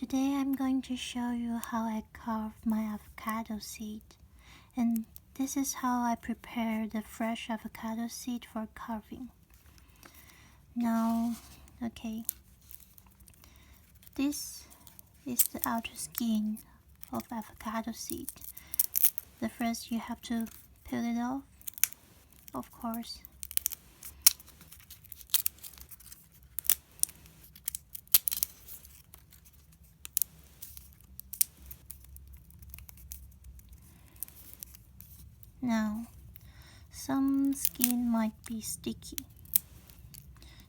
Today I'm going to show you how I carve my avocado seed, and this is how I prepare the fresh avocado seed for carving. Now, this is the outer skin of avocado seed. The first you have to peel it off, of course. Now, some skin might be sticky,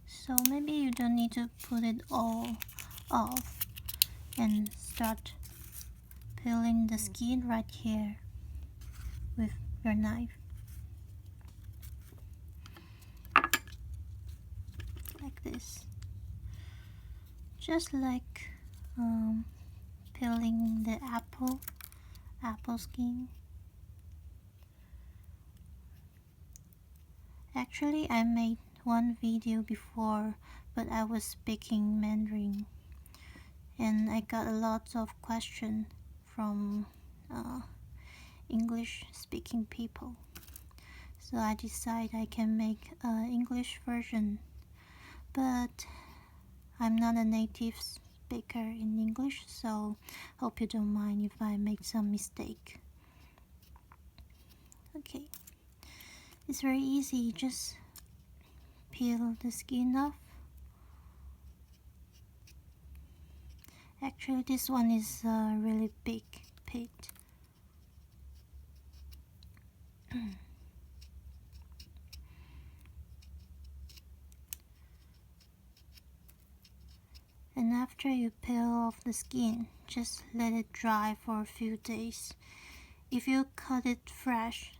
so maybe you don't need to put it all off and start peeling the skin right here with your knife, like this, just like peeling the apple skin. Actually, I made one video before, but I was speaking Mandarin and I got a lot of questions from English speaking people, so I decided I can make an English version, but I'm not a native speaker in English, so hope you don't mind if I make some mistake. Okay, it's very easy, just peel the skin off. Actually, this one is a really big pit. And after you peel off the skin, just let it dry for a few days. If you cut it fresh,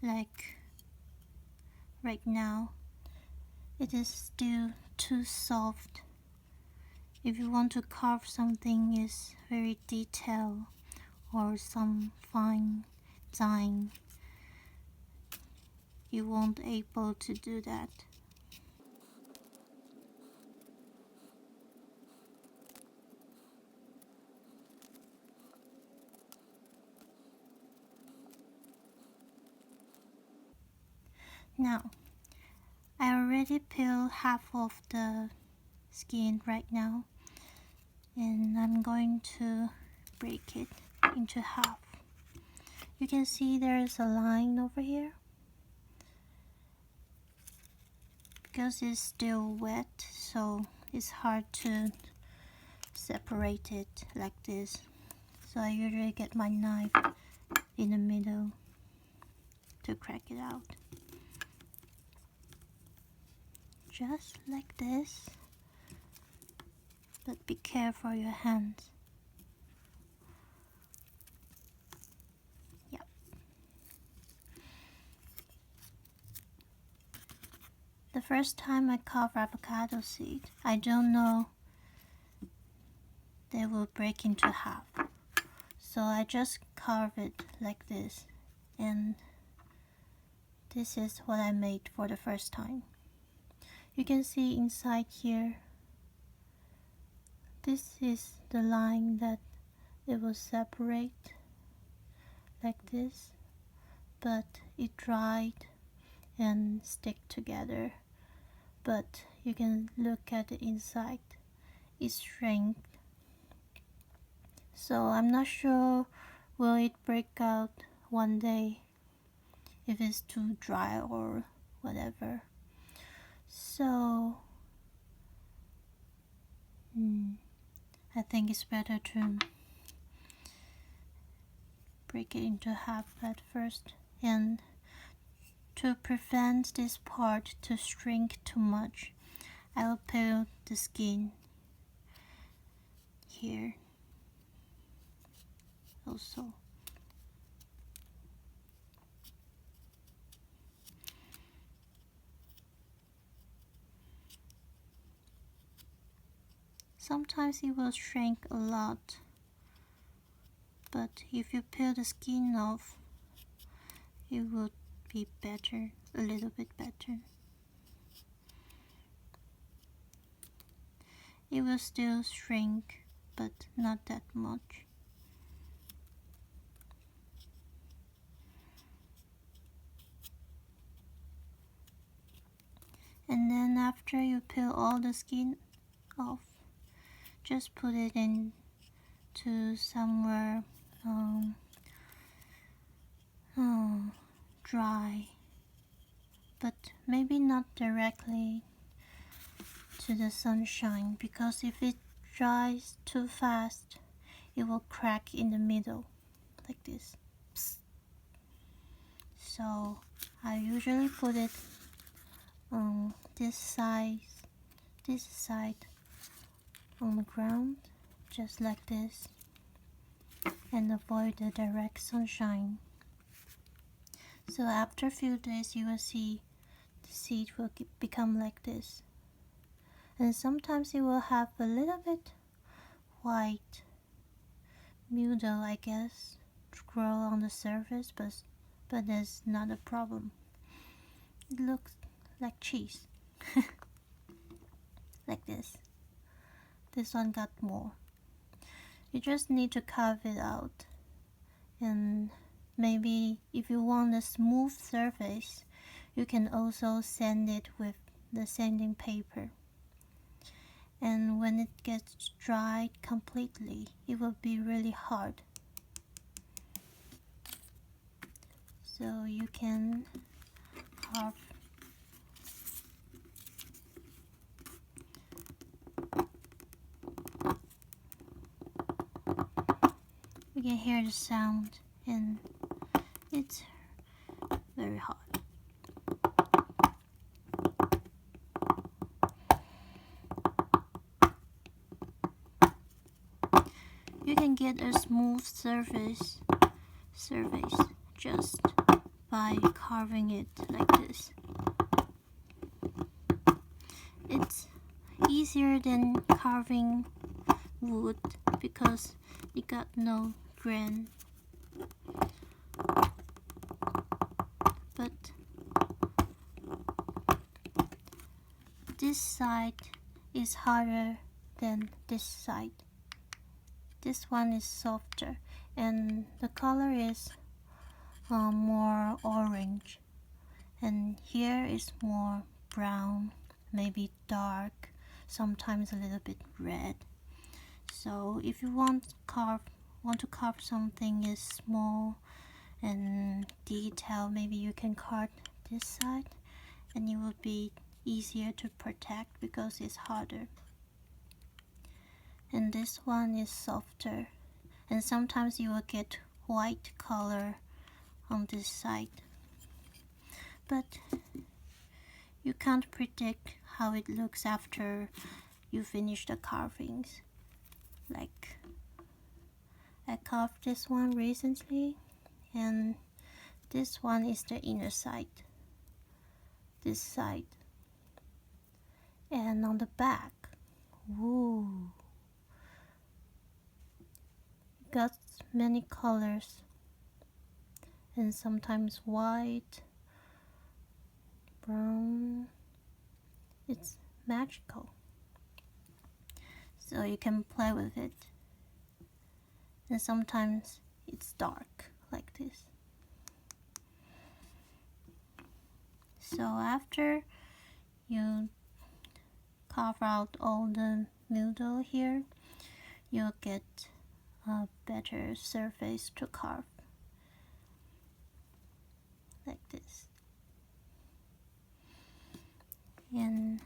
like right now, it is still too soft. If you want to carve something is very detailed or some fine design, you won't able to do that. Now, I already peeled half of the skin right now, and I'm going to break it into half. You can see there's a line over here. Because it's still wet, so it's hard to separate it like this. So I usually get my knife in the middle to crack it out. Just like this, but be careful your hands. Yep. The first time I carve avocado seed, I don't know they will break into half. So I just carve it like this, and this is what I made for the first time. You can see inside here, this is the line that it will separate like this, but it dried and stick together. But you can look at the inside, it shrank. So I'm not sure will it break out one day if it's too dry or whatever. So I think it's better to break it into half at first, and to prevent this part to shrink too much, I will peel the skin here also. Sometimes it will shrink a lot, but if you peel the skin off, it will be better, a little bit better. It will still shrink, but not that much. And then after you peel all the skin off, just put it into somewhere dry, but maybe not directly to the sunshine, because if it dries too fast, it will crack in the middle like this. Psst. So I usually put it on this side on the ground, just like this, and avoid the direct sunshine. So after a few days, you will see the seed will become like this, and sometimes it will have a little bit white mildew, I guess, to grow on the surface, but that's not a problem. It looks like cheese. Like this. This one got more. You just need to carve it out, and maybe if you want a smooth surface, you can also sand it with the sanding paper. And when it gets dried completely, it will be really hard. So you can carve you can hear the sound, and it's very hot. You can get a smooth surface just by carving it like this. It's easier than carving wood because it got no grain. But this side is harder than this side. This one is softer, and the color is more orange, and here is more brown, maybe dark, sometimes a little bit red. So if you want to carve something is small and detailed, maybe you can carve this side, and it will be easier to protect because it's harder. And this one is softer, and sometimes you will get white color on this side, but you can't predict how it looks after you finish the carvings. Like I carved this one recently, and this one is the inner side, this side, and on the back, woo, got many colors, and sometimes white, brown. It's magical, so you can play with it. And sometimes it's dark like this. So after you carve out all the mildew here, you'll get a better surface to carve like this. And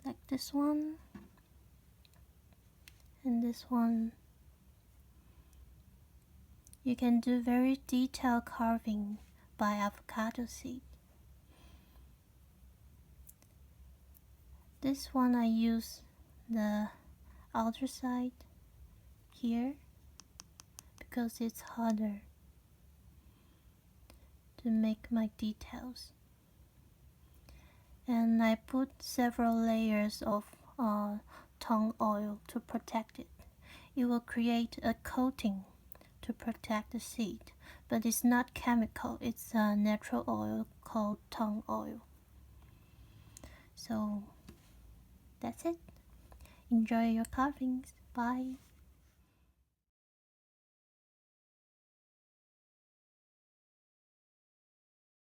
like this one and this one, you can do very detailed carving by avocado seed. This one I use the outer side here because it's harder to make my details. And I put several layers of tung oil to protect it. It will create a coating to protect the seed, but it's not chemical, it's a natural oil called tung oil. So that's it. Enjoy your carvings. Bye.